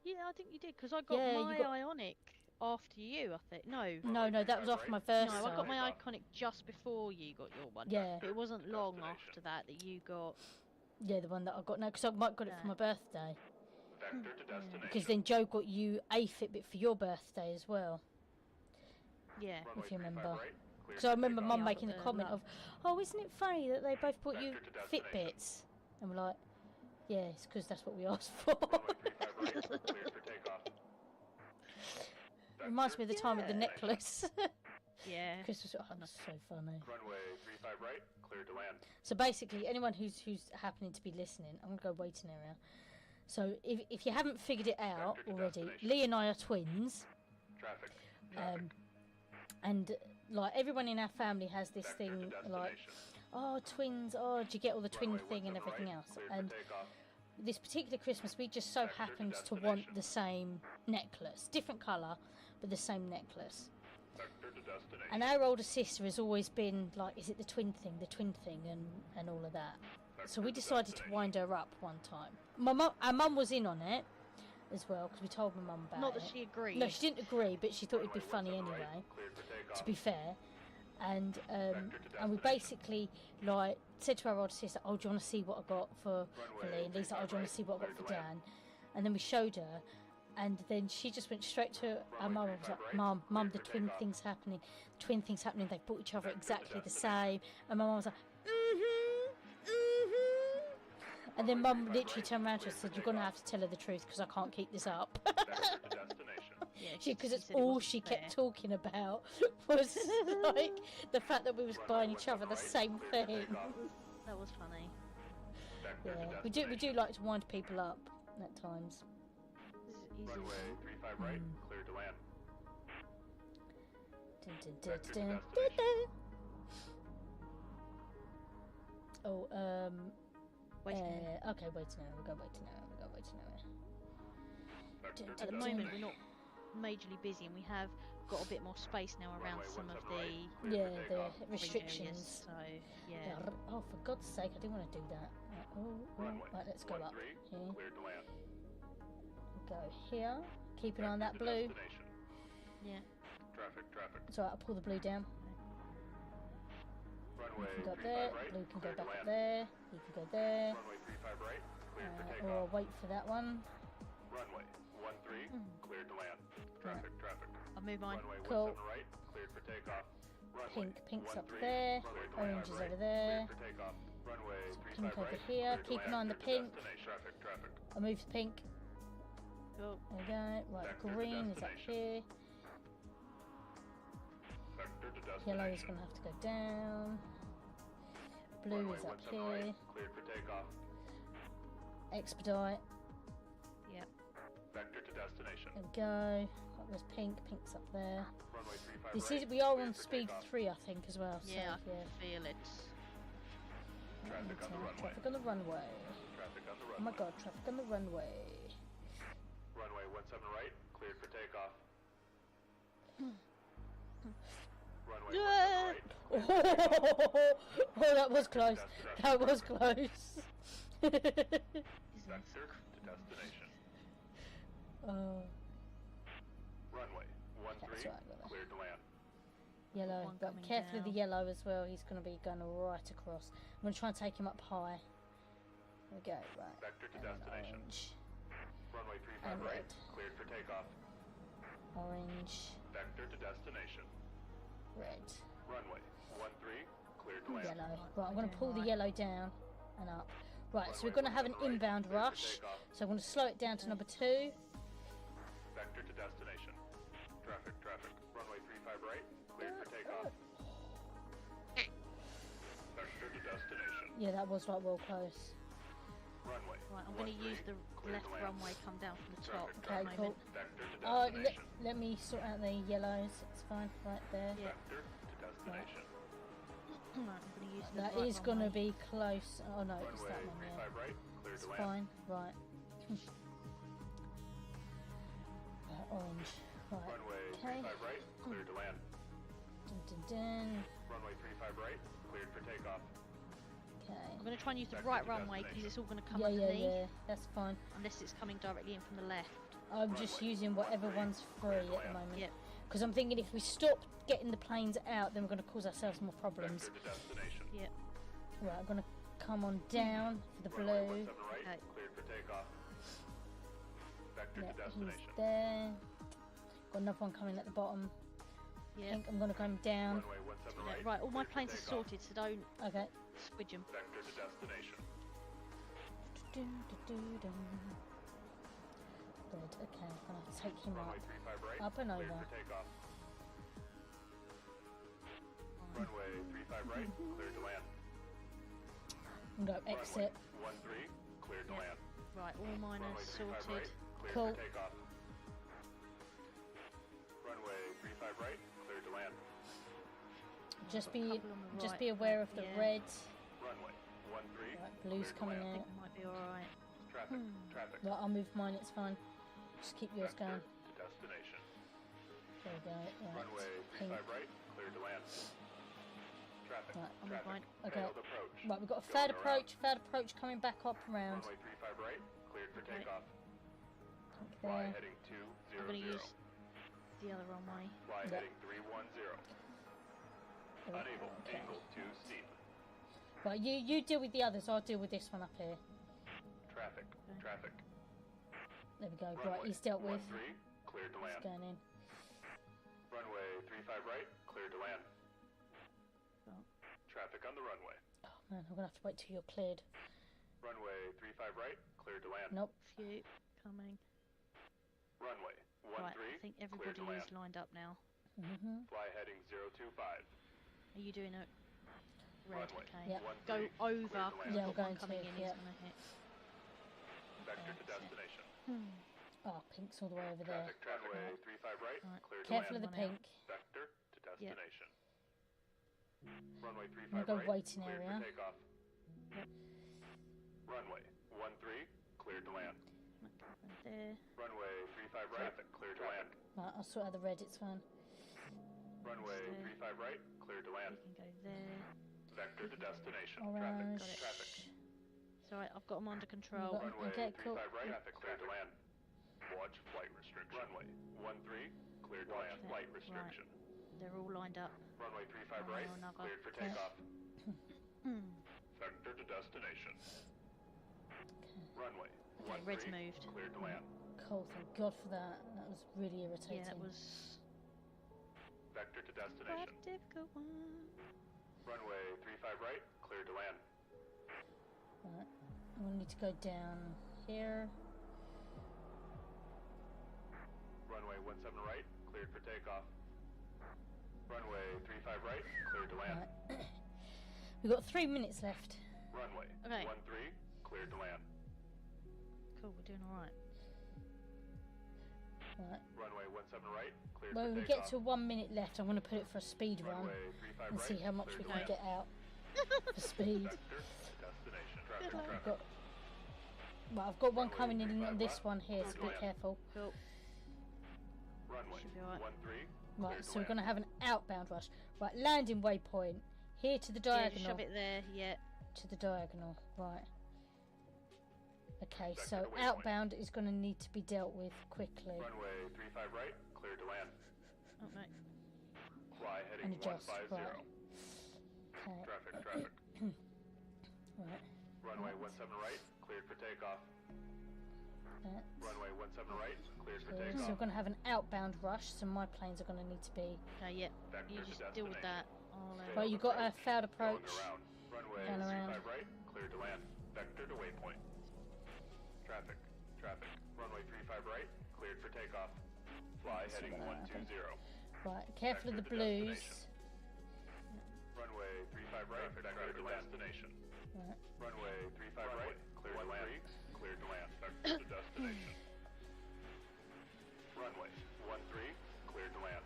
Yeah, I think you did because I got Yeah, you my got- Ionic after you. I think no. No, that was after my first. No, I got one. my Iconic just before you got your one. Yeah. But it wasn't long after that you got. Yeah, the one that I got now because I might got it for my birthday. Vector to destination. Because then Joe got you a Fitbit for your birthday as well. Yeah. Runway if you 35 remember. right. Cleared Because I for remember takeoff. Mum Yeah, making but the the- comment of, "Oh, isn't it funny that they both bought you Vector to destination. Fitbits?" And we're like, "Yeah, it's because that's what we asked for." Runway 35 right. Cleared for takeoff. Reminds me of the time with the Yeah. necklace. Yeah. Chris was, "Oh, that's so funny." Runway 35 right. Cleared to land. So basically, anyone who's happening to be listening, I'm gonna go waiting area. So if you haven't figured it out Vector to already, destination. Lee and I are twins. Traffic. And like everyone in our family has this Vector thing to like, destination. "Oh, twins, oh, do you get all the twin Runway thing and 17 everything right. else?" Cleared for And takeoff. this particular Christmas, we just so Vector to happened to want destination. the same necklace, different colour, but the same necklace. Vector to destination. And our older sister has always been like, "Is it the twin thing, and all of that." So we decided to wind her up one time. Our mum was in on it as well because we told my mum about Not it. that she agreed. No, she didn't agree, but she thought it'd be funny Runway 17 anyway. right. Cleared for takeoff. To be fair, and to we destination. basically like said to our older sister, "Oh, do you want to see what I got for Runway Lee?" And Lee's like, "Oh, do you want to see what I got for cleared to Dan?" And then we showed her, and then she just went straight to our mum and was like, "Mum, the twin thing's happening. The twin thing's happening. They bought each other exactly the same." And my mum was like, And then Mum literally turned around to us and said, "You're gonna have to tell her the truth because I can't keep this up." Vector to destination. Yeah, Because it's said it all wasn't she fair. kept talking about was like the fact that we was buying each other the same thing. That was funny. Vector to Yeah, destination. we do like to wind people up at times. Easy. Runway 35 right, cleared to land. Oh, Wait a minute. okay, wait a minute. We'll go wait a minute. At the moment, we're not majorly busy, and we have got a bit more space now around some of the the restrictions. areas, so yeah. Oh, for God's sake, I didn't want to do that. Right, let's go up here. Cleared to land. Go here. Keep an eye on that blue. Yeah. Traffic. It's alright, I'll pull the blue down. Runway You can go up there. Blue can go back up there. You can go there. Runway 35 right, cleared for Or takeoff. I'll wait for that one. Runway 13, cleared to land. Traffic. I'll move mine. Runway Cool. 17 right, cleared for takeoff. Runway Pink's up 13, there. cleared to Orange land is right, over there. cleared for takeoff. Runway Pink 35 over right, here. cleared to Keep an eye on land, the cleared to pink. destination. Traffic. I'll move the pink. Cool. There we go. Right, Vector to green is up destination. here. Vector to destination. Yellow is going to have to go down. Blue Runway is up 17 here. right, cleared for takeoff. Expedite. Yep. Vector to destination. There we go. There's pink. Pink's up there. Runway 35 This right, is, we are cleared on for speed takeoff. 3, I think, as well. Yeah, So, I can feel it. Traffic on the runway. Traffic on the runway. Traffic on the Oh runway. my god, traffic on the runway. Runway 17 right, cleared for takeoff. Runway 17 right. Oh, that was close. That was close. Vector to destination. Runway 13, That's right, got that. cleared to land. Yellow, One but coming careful of the down. yellow as well. He's going to be going right across. I'm going to try and take him up high. There we go, right. Vector to And then destination. orange. Runway 35 And right, red. cleared for takeoff. Orange. Vector to destination. Red. Runway 13, cleared to land. Yellow. Right, I'm going to pull the Right. yellow down and up. Right, so we're Runway going to have an 17 right, inbound cleared for rush. takeoff. So I'm going to slow it down to number 2. Vector to destination. Traffic. Runway 35 right, cleared for takeoff. Vector to destination. Yeah, that was like well close. Runway. Right, I'm going to use the cleared left to land. runway come down from the top. Traffic, at the Okay, cool. moment. Vector to Let, destination. let me sort out the yellows. It's fine, right there. Yeah. Vector to destination. Right, I'm going to use the That right is going to runway. be close. Oh no, it's Runway that one, yeah. 35 right, cleared It's to land. fine, right. Orange. Right. Runway Okay. 35 right, cleared to land. Dun, dun, dun. Runway 35 right, cleared for takeoff. Okay. I'm going to try and use the Vector right to runway because destination. it's all going to come Yeah, underneath, that's fine. unless it's coming directly in from the left. I'm just Runway using whatever 13, one's free clear at to the land. moment. Yep. Because I'm thinking if we stop getting the planes out, then we're going to cause ourselves more problems. Vector to destination. Yep. Right, I'm going to come on down for the Runway blue. 17 right, Okay. cleared for takeoff. Vector Yeah, to he's destination. there. Got another one coming at the bottom. I Yep. think I'm going to come down. Runway 17 right. Right, all my cleared planes for are takeoff. sorted, so don't Okay. squidge them. Vector to destination. Dun, dun, dun, dun. Red, okay, I'm going to have to take him up. Runway 35 right, Up and cleared over. for takeoff. Runway 35 right, cleared to land. I'm going to exit. Runway 13, cleared to Yep. land. Right, all mine are Runway 35 sorted. right, cleared Cool. for takeoff. Runway 35 right, cleared to land. Just Got a be couple on the just right, be aware of the yeah. red. Runway 13, Right, blue's cleared to coming land. I out. think it might be alright. Traffic. Right, I'll move mine, it's fine. Just keep yours Vector going. to destination. There we go. Right. Runway Pink. 35 right, cleared to land. Traffic. Right. I'm fine. Okay. Failed approach. Right, we've got a Going third approach coming back up around. Runway 35 right, cleared for Okay. takeoff. Pink Fly there. heading I'm going to 200. use the other runway. Fly Yep. heading 310. There we go, Unable. okay. Angle too steep. Right, you deal with the others, I'll deal with this one up here. Traffic. Traffic. There we go. Runway Right, he's dealt with. 13, cleared to He's land. going in. Runway 35 right, cleared to land. Oh. Traffic on the runway. Oh man, I'm gonna have to wait till you're cleared. Runway 35 right, cleared to land. Nope. Few coming. Runway 13, Right, I think cleared everybody to land. is lined up now. Fly heading 025. Are you doing it? Red, Runway okay. Yep. 13, Go cleared to over. land. We've Yeah, I'm got one going coming to, in. yep. He's going to hit. Vector to That's it. destination. Oh, pink's all the way over there. Traffic runway 35 right, clear to Careful of land. the pink. Vector to destination. Runway I'm 35 gonna go right, waiting cleared area. for takeoff. Yep. Runway 13, cleared to land. There. Runway 35 right, traffic, cleared to land. Right, I'll sort out the red, it's fine. Runway 35 right, cleared to land. You can go there. Vector to destination. Orange. Traffic. It's alright, I've got them under control. Got- Runway Okay, 35 cool. right, traffic, cleared to land. Watch flight restriction. Runway 13, cleared to land. Flight restriction. They're all lined up. Runway 35 right, Oh, another. cleared for takeoff. Vector to destination. Runway Okay, red's 13, moved. cleared to land. Cool, thank God for that. That was really irritating. Yeah, that was Vector to quite destination. a difficult one. Runway 35 right, cleared to land. Right, I'm gonna need to go down here. Runway 17 right, cleared for takeoff. Runway 35 right, cleared to land. Right. We've got 3 minutes left. Runway Okay. 13, cleared to land. Cool, we're doing alright. Right. Runway 17 right, cleared When for we takeoff. get to 1 minute left, I'm gonna put it for a speed run Runway 35 and right, see how much cleared we to can land. get out for speed. Vector to destination. Good Traffic, luck. I've traffic. got, right, I've got one Runway coming in 35 on this left, one here, so cleared be to land. careful. Cool. Runway Should be alright. 13, Right, cleared so to we're land. gonna have an outbound rush. Right, landing waypoint. Here to the Yeah, just diagonal. shove it there, yeah. To the diagonal, right. Okay, Vector so to waypoint. outbound is going to need to be dealt with quickly. Runway 35 right, cleared to land. Oh no. Fly heading And adjust, 150. right. Okay, Traffic. right. Runway 17 right, cleared for takeoff. That's, Runway 17 right, cleared for okay, so takeoff. we're going to have an outbound rush, so my planes are going to need to be... Okay, yeah. Vector You to just deal with destination. that. I'll, Well, you got a failed approach. Going around. Runway Turn around. 35 right, cleared to land. Vector to waypoint. Traffic. Runway 35 right, cleared for takeoff. Fly That's heading what that 120. Right, careful of the Vector to blues. destination. Runway 35 right, vector to destination. Right. Runway 35 right, cleared to land. Cleared to land. Vector to destination. Runway 13, cleared to land.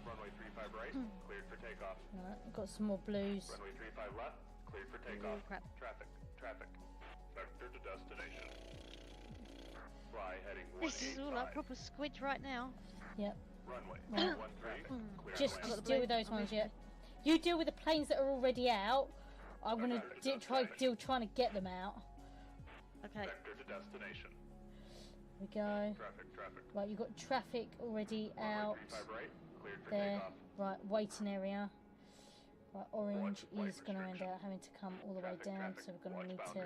Runway 35 right, cleared for takeoff. Right, I've got some more blues. Runway 35 left, cleared for takeoff. crap. Traffic. Vector to destination. Fly heading 185. This is all like proper squidge right now. Yep. Runway Right. 13, clear Just to land. deal with those ones, yeah. You deal with the planes that are already out. I'm going to trying to get them out. Okay. Vector to destination. Here we go. Traffic. Right, you've got traffic already out. Runway 35 right, cleared for There. takeoff. Right, waiting area. Right, orange Watch is going to end restriction. up having to come all the way down, so we're going to need to...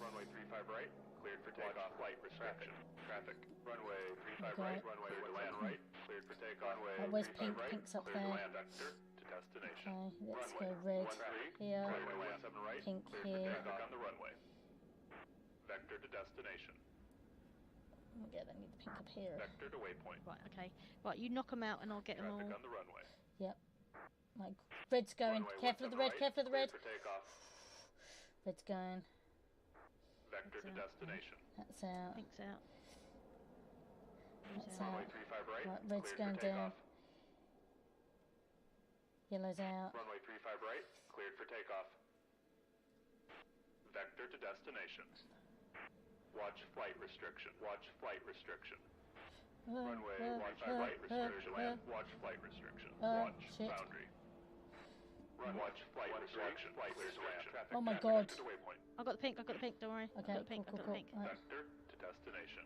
Runway 35 right, cleared for takeoff. Flight restriction. Traffic. Runway 35 Okay. right, runway to land right, cleared for takeoff. Runway Where's 35 pink? right, Pink's up cleared to there. land. Vector to destination. Okay, let's Runway go red 13, here. runway 17 right, Pink cleared here. for takeoff on the runway. Vector to destination. Yeah, they need the pink up here. Vector to waypoint. Right, okay. Right, you knock them out and I'll get them Traffic all. on the runway. Yep. Right, red's going. Runway Careful of the 17 red, right, careful of the red. cleared for takeoff. Red's going. Vector to That's out. destination. That's out. Pink's out. Blue's That's out. Runway out. 35 right, Right, red's cleared going for takeoff. down. Yellow's out. Runway 35 right, cleared for takeoff. Vector to destination. Watch flight restriction. Watch flight restriction. Runway 15 right, restricted to land. Watch flight restriction. Watch shit. boundary. Watch flight restriction. Flight restriction. Traffic, Oh my traffic, God. to waypoint. I've got the pink, don't worry. I've Okay, got the pink, cool, I've cool, got the pink. cool. Right. Vector to destination.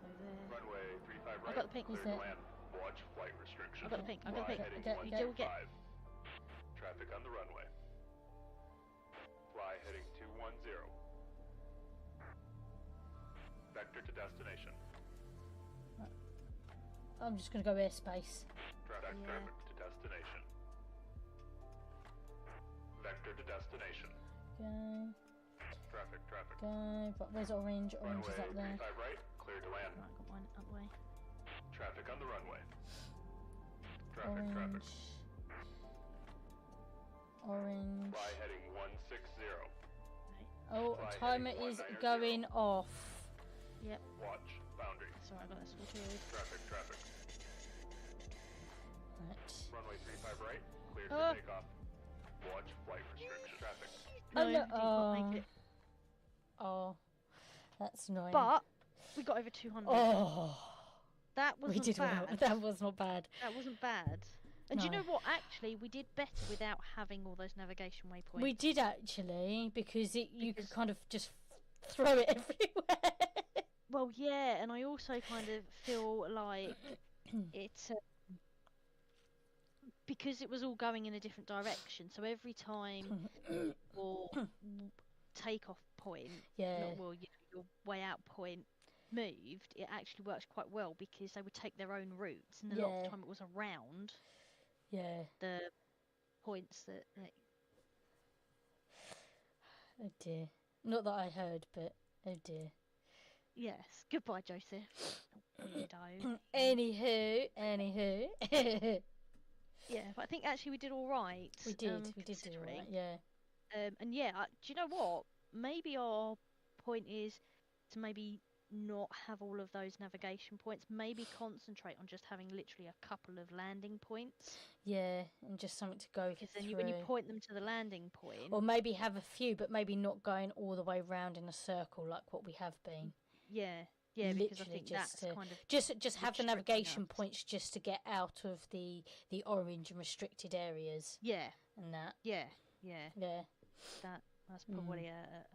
Go there. Runway 35 I've right, got the pink. cleared Who's to that? land. Watch flight restriction. I've got the pink, I've got the Fly pink. heading Okay, You do get. 125. Traffic on the runway. Fly heading 210. Vector to destination. I'm just going to go airspace. Traffic, Yeah. traffic to destination. Vector to destination. Go, Traffic, traffic. go. But where's orange? Orange Runway is up there. 35 right, clear to land. Right, got one up the way. Traffic on the runway. Traffic, traffic. Orange. Fly heading 160. Oh, timer is going off. Yep. Watch boundary. Sorry, I got that sorted. Traffic. Right. Runway 35 right. Cleared for takeoff. Watch flight restriction. Traffic. No, Oh, no. did not make it. Oh, that's annoying. But we got over 200. Oh, that wasn't bad. Well. That was not bad. That wasn't bad. And No. do you know what? Actually, we did better without having all those navigation waypoints. We did actually, because you could kind of just throw it everywhere. Well, yeah, and I also kind of feel like it's because it was all going in a different direction. So every time your takeoff point, your way out point moved, it actually worked quite well because they would take their own routes, and a lot of the time it was around the points that. Oh dear. Not that I heard, but oh dear. Yes. Goodbye, Joseph. Weirdo. Anywho. Yeah, but I think actually we did all right. We did do all right, yeah. And yeah, do you know what? Maybe our point is to maybe not have all of those navigation points. Maybe concentrate on just having literally a couple of landing points. Yeah, and just something to go because then when you point them to the landing point, or maybe have a few, but maybe not going all the way round in a circle like what we have been. Yeah, because I think that's kind of just have the navigation points just to get out of the orange and restricted areas. Yeah, and that. Yeah. That's probably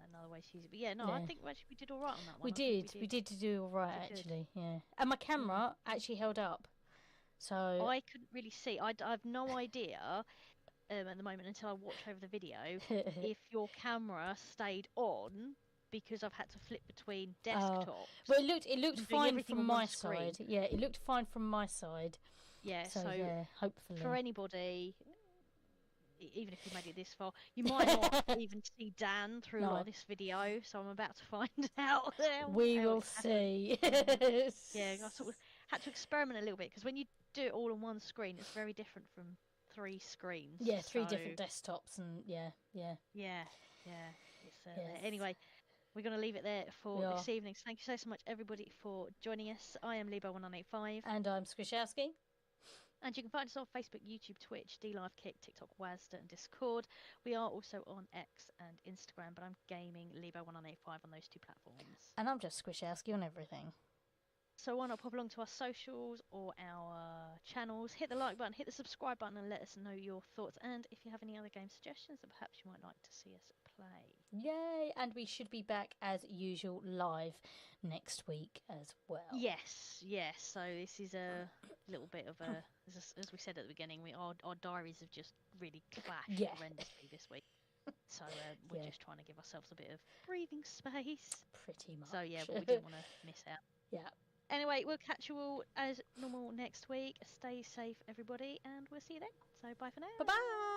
another way to use it. But yeah, no, I think actually we did all right on that one. We did do all right actually. Yeah, and my camera actually held up. So I couldn't really see. I have no idea at the moment until I watch over the video if your camera stayed on because I've had to flip between desktops. Well, it looked fine from my side. Yeah, it looked fine from my side. Yeah, so yeah, hopefully for anybody, even if you made it this far, you might not even see Dan through a lot of this video. So I'm about to find out. We will see. Yeah, I sort of had to experiment a little bit because when you do it all on one screen, it's very different from 3 screens. Yeah, 3 different desktops, and yeah. It's, Anyway, we're going to leave it there for this evening. So thank you so much, everybody, for joining us. I am Libo1985. And I'm Squishalski. And you can find us on Facebook, YouTube, Twitch, DLive, Kick, TikTok, Wazda, and Discord. We are also on X and Instagram, but I'm gaming Libo1985 on those 2 platforms. And I'm just Squishalski on everything. So why not pop along to our socials or our channels, hit the like button, hit the subscribe button, and let us know your thoughts. And if you have any other game suggestions that perhaps you might like to see us play. Yay! And we should be back as usual live next week as well. Yes. So this is a little bit of a, as we said at the beginning, our diaries have just really clashed horrendously this week. So we're just trying to give ourselves a bit of breathing space. Pretty much. So yeah, but we didn't want to miss out. Yeah. Anyway, we'll catch you all as normal next week. Stay safe, everybody, and we'll see you then. So bye for now. Bye-bye.